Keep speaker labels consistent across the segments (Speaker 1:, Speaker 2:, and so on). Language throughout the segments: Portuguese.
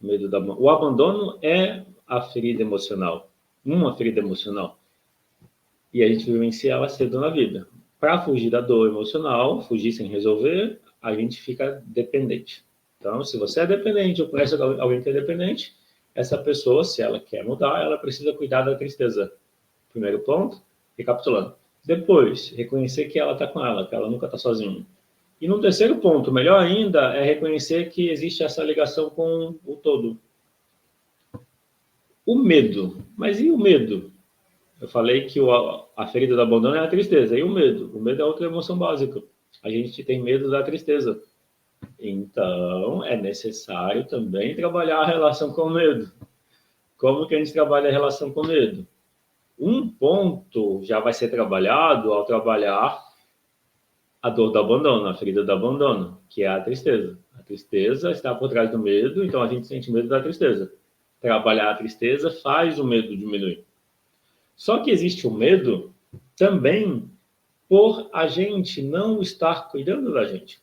Speaker 1: O abandono é a ferida emocional, uma ferida emocional. E a gente vivencia ela cedo na vida. Para fugir da dor emocional, fugir sem resolver, a gente fica dependente. Então, se você é dependente ou conhece alguém que é dependente, essa pessoa, se ela quer mudar, ela precisa cuidar da tristeza. Primeiro ponto, recapitulando. Depois, reconhecer que ela está com ela, que ela nunca está sozinha. E no terceiro ponto, melhor ainda, é reconhecer que existe essa ligação com o todo. O medo. Mas e o medo? Eu falei que a ferida do abandono é a tristeza. E o medo? O medo é outra emoção básica. A gente tem medo da tristeza. Então, é necessário também trabalhar a relação com o medo. Como que a gente trabalha a relação com o medo? Um ponto já vai ser trabalhado ao trabalhar a dor do abandono, a ferida do abandono, que é a tristeza. A tristeza está por trás do medo, então a gente sente medo da tristeza. Trabalhar a tristeza faz o medo diminuir. Só que existe o medo também por a gente não estar cuidando da gente.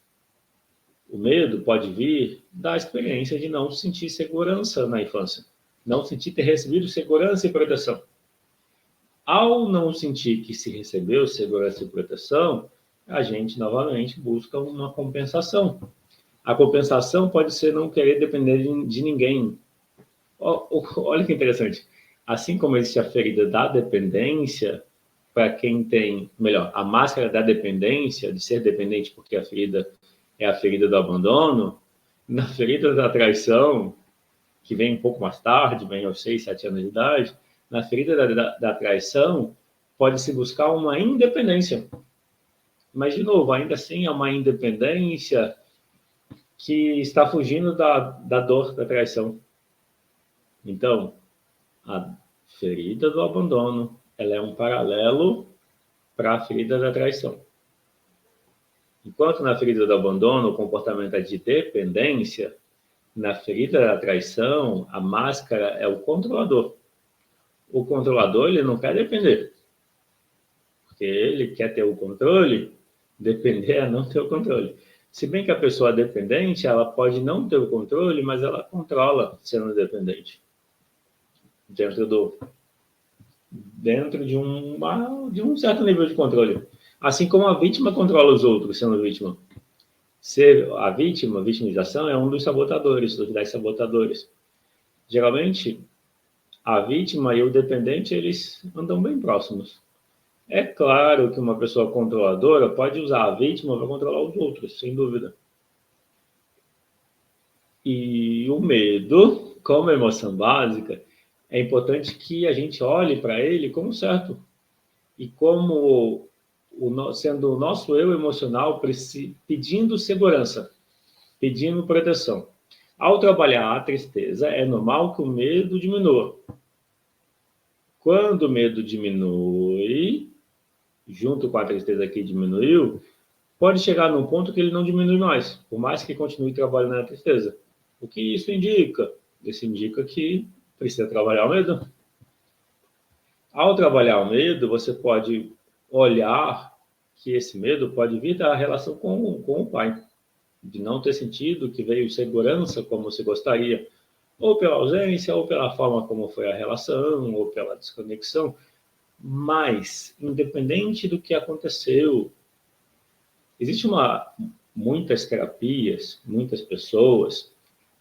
Speaker 1: O medo pode vir da experiência de não sentir segurança na infância, não sentir ter recebido segurança e proteção. Ao não sentir que se recebeu segurança e proteção, a gente novamente busca uma compensação. A compensação pode ser não querer depender de ninguém. Olha que interessante. Assim como existe a ferida da dependência, para quem tem, melhor, a máscara da dependência, de ser dependente porque a ferida é a ferida do abandono, na ferida da traição, que vem um pouco mais tarde, vem aos 6, 7 anos de idade, na ferida da traição, pode-se buscar uma independência. Mas, de novo, ainda assim é uma independência que está fugindo da dor da traição. Então, a ferida do abandono, ela é um paralelo para a ferida da traição. Enquanto na ferida do abandono o comportamento é de dependência, na ferida da traição a máscara é o controlador. O controlador, ele não quer depender, porque ele quer ter o controle, depender é não ter o controle. Se bem que a pessoa dependente, ela pode não ter o controle, mas ela controla sendo dependente. Dentro de um certo nível de controle. Assim como a vítima controla os outros, sendo vítima. Ser a vítima, vitimização, é um dos sabotadores, dos 10 sabotadores. Geralmente, a vítima e o dependente, eles andam bem próximos. É claro que uma pessoa controladora pode usar a vítima para controlar os outros, sem dúvida. E o medo, como emoção básica, é importante que a gente olhe para ele como certo. E como sendo o nosso eu emocional pedindo segurança, pedindo proteção. Ao trabalhar a tristeza, é normal que o medo diminua. Quando o medo diminui, junto com a tristeza que diminuiu, pode chegar num ponto que ele não diminui mais, por mais que continue trabalhando na tristeza. O que isso indica? Isso indica que precisa trabalhar o medo. Ao trabalhar o medo, você pode olhar que esse medo pode vir da relação com o pai, de não ter sentido que veio segurança como você gostaria, ou pela ausência, ou pela forma como foi a relação, ou pela desconexão. Mas, independente do que aconteceu, existe muitas terapias, muitas pessoas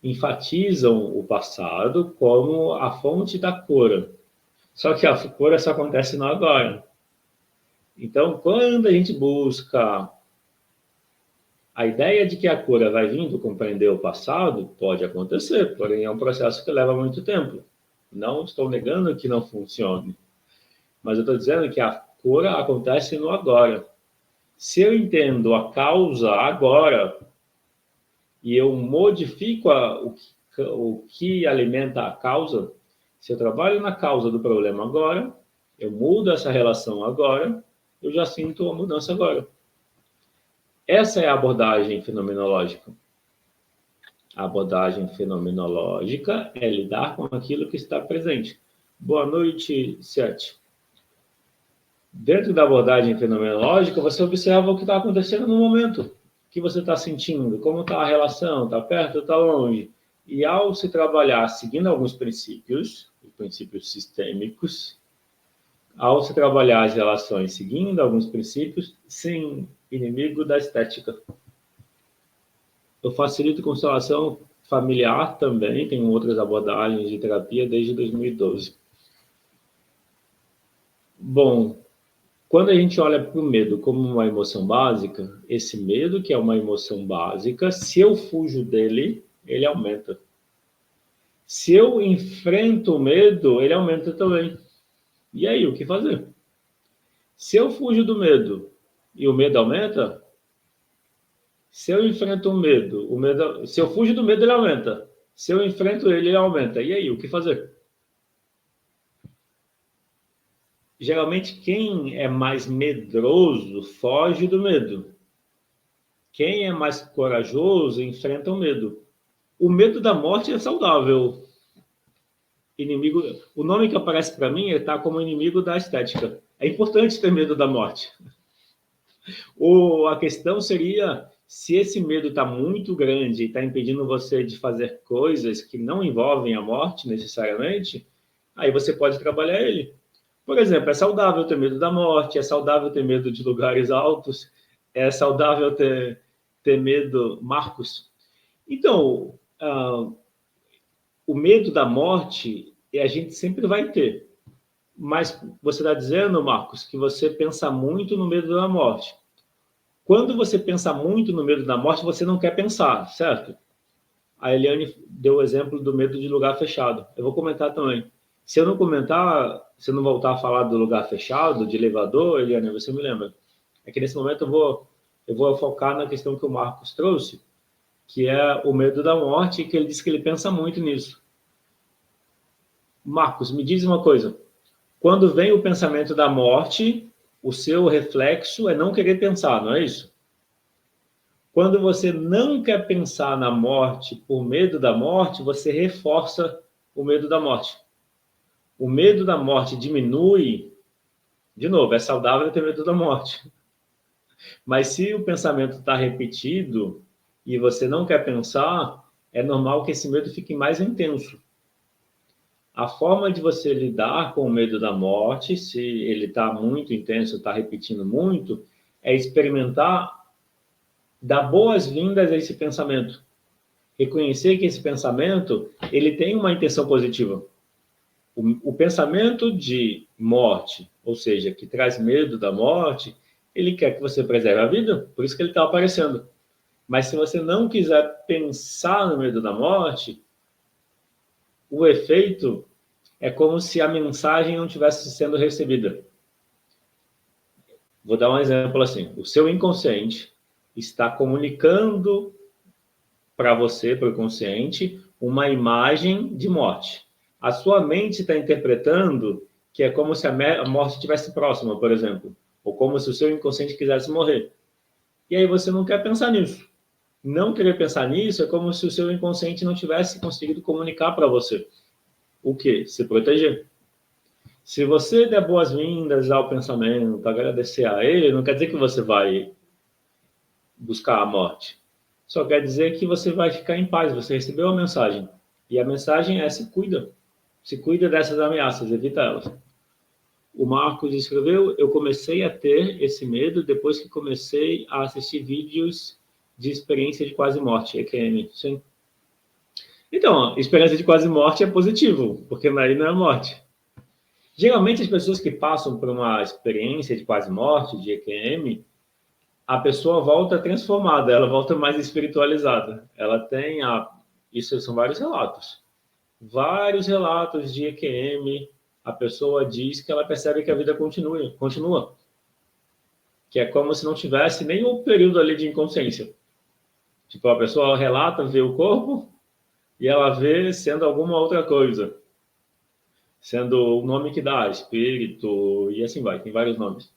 Speaker 1: enfatizam o passado como a fonte da cura. Só que a cura só acontece no agora. Então, quando a gente busca a ideia de que a cura vai vindo compreender o passado, pode acontecer, porém é um processo que leva muito tempo. Não estou negando que não funcione, mas eu estou dizendo que a cura acontece no agora. Se eu entendo a causa agora e eu modifico o que alimenta a causa, se eu trabalho na causa do problema agora, eu mudo essa relação agora, eu já sinto a mudança agora. Essa é a abordagem fenomenológica. A abordagem fenomenológica é lidar com aquilo que está presente. Boa noite, Sete. Dentro da abordagem fenomenológica, você observa o que está acontecendo no momento. O que você está sentindo, como está a relação, está perto ou está longe. E ao se trabalhar seguindo alguns princípios sistêmicos, ao se trabalhar as relações seguindo alguns princípios, sim, inimigo da estética. Eu facilito constelação familiar também, tenho outras abordagens de terapia desde 2012. Bom, quando a gente olha para o medo como uma emoção básica, esse medo, que é uma emoção básica, se eu fujo dele, ele aumenta. Se eu enfrento o medo, ele aumenta também. E aí, o que fazer? Se eu fujo do medo e o medo aumenta, se eu enfrento o medo, se eu fujo do medo, ele aumenta. Se eu enfrento ele, ele aumenta. E aí, o que fazer? Geralmente, quem é mais medroso foge do medo. Quem é mais corajoso enfrenta o medo. O medo da morte é saudável. Inimigo, o nome que aparece para mim está como inimigo da estética. É importante ter medo da morte. Ou a questão seria se esse medo está muito grande e está impedindo você de fazer coisas que não envolvem a morte necessariamente, aí você pode trabalhar ele. Por exemplo, é saudável ter medo da morte, é saudável ter medo de lugares altos, é saudável ter medo, Marcos. Então, o medo da morte a gente sempre vai ter. Mas você está dizendo, Marcos, que você pensa muito no medo da morte. Quando você pensa muito no medo da morte, você não quer pensar, certo? A Eliane deu o exemplo do medo de lugar fechado. Eu vou comentar também. Se eu não comentar, se eu não voltar a falar do lugar fechado, de elevador, Eliane, você me lembra. É que nesse momento eu vou focar na questão que o Marcos trouxe, que é o medo da morte, que ele disse que ele pensa muito nisso. Marcos, me diz uma coisa. Quando vem o pensamento da morte, o seu reflexo é não querer pensar, não é isso? Quando você não quer pensar na morte por medo da morte, você reforça o medo da morte. O medo da morte diminui, de novo, é saudável ter medo da morte. Mas se o pensamento está repetido e você não quer pensar, é normal que esse medo fique mais intenso. A forma de você lidar com o medo da morte, se ele está muito intenso, está repetindo muito, é experimentar, dar boas-vindas a esse pensamento. Reconhecer que esse pensamento, ele tem uma intenção positiva. O pensamento de morte, ou seja, que traz medo da morte, ele quer que você preserve a vida, por isso que ele está aparecendo. Mas se você não quiser pensar no medo da morte, o efeito é como se a mensagem não tivesse sendo recebida. Vou dar um exemplo assim. O seu inconsciente está comunicando para você, para o consciente, uma imagem de morte. A sua mente está interpretando que é como se a morte estivesse próxima, por exemplo. Ou como se o seu inconsciente quisesse morrer. E aí você não quer pensar nisso. Não querer pensar nisso é como se o seu inconsciente não tivesse conseguido comunicar para você. O quê? Se proteger. Se você der boas-vindas ao pensamento, agradecer a ele, não quer dizer que você vai buscar a morte. Só quer dizer que você vai ficar em paz, você recebeu a mensagem. E a mensagem é: se cuida. Se cuida dessas ameaças, evita elas. O Marcos escreveu: eu comecei a ter esse medo depois que comecei a assistir vídeos de experiência de quase morte, EQM. Sim. Então, experiência de quase morte é positivo, porque aí não é morte. Geralmente, as pessoas que passam por uma experiência de quase morte, de EQM, a pessoa volta transformada, ela volta mais espiritualizada. Ela tem isso são vários relatos. Vários relatos de EQM, a pessoa diz que ela percebe que a vida continua. Que é como se não tivesse nenhum período ali de inconsciência. Tipo, a pessoa relata, vê o corpo, e ela vê sendo alguma outra coisa. Sendo o nome que dá, espírito, e assim vai, tem vários nomes.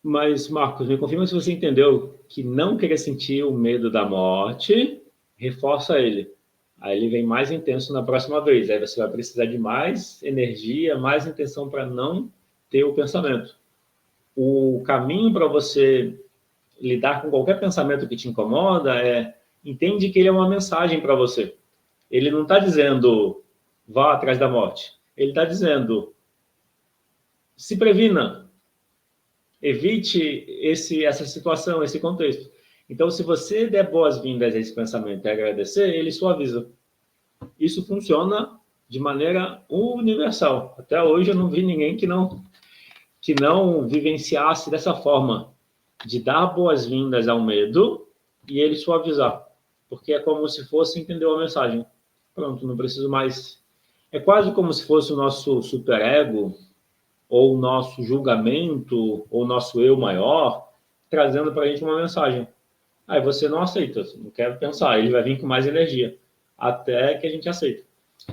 Speaker 1: Mas, Marcos, me confirma se você entendeu que não querer sentir o medo da morte reforça ele. Aí ele vem mais intenso na próxima vez. Aí você vai precisar de mais energia, mais intenção para não ter o pensamento. O caminho para você lidar com qualquer pensamento que te incomoda é Entende que ele é uma mensagem para você. Ele não está dizendo, vá atrás da morte. Ele está dizendo, se previna, evite essa situação, esse contexto. Então, se você der boas-vindas a esse pensamento e agradecer, ele suaviza. Isso funciona de maneira universal. Até hoje eu não vi ninguém que não vivenciasse dessa forma, de dar boas-vindas ao medo e ele suavizar. Porque é como se fosse entender a mensagem. Pronto, não preciso mais. É quase como se fosse o nosso superego, ou o nosso julgamento, ou o nosso eu maior, trazendo para a gente uma mensagem. Aí você não aceita, não quer pensar, ele vai vir com mais energia, até que a gente aceita.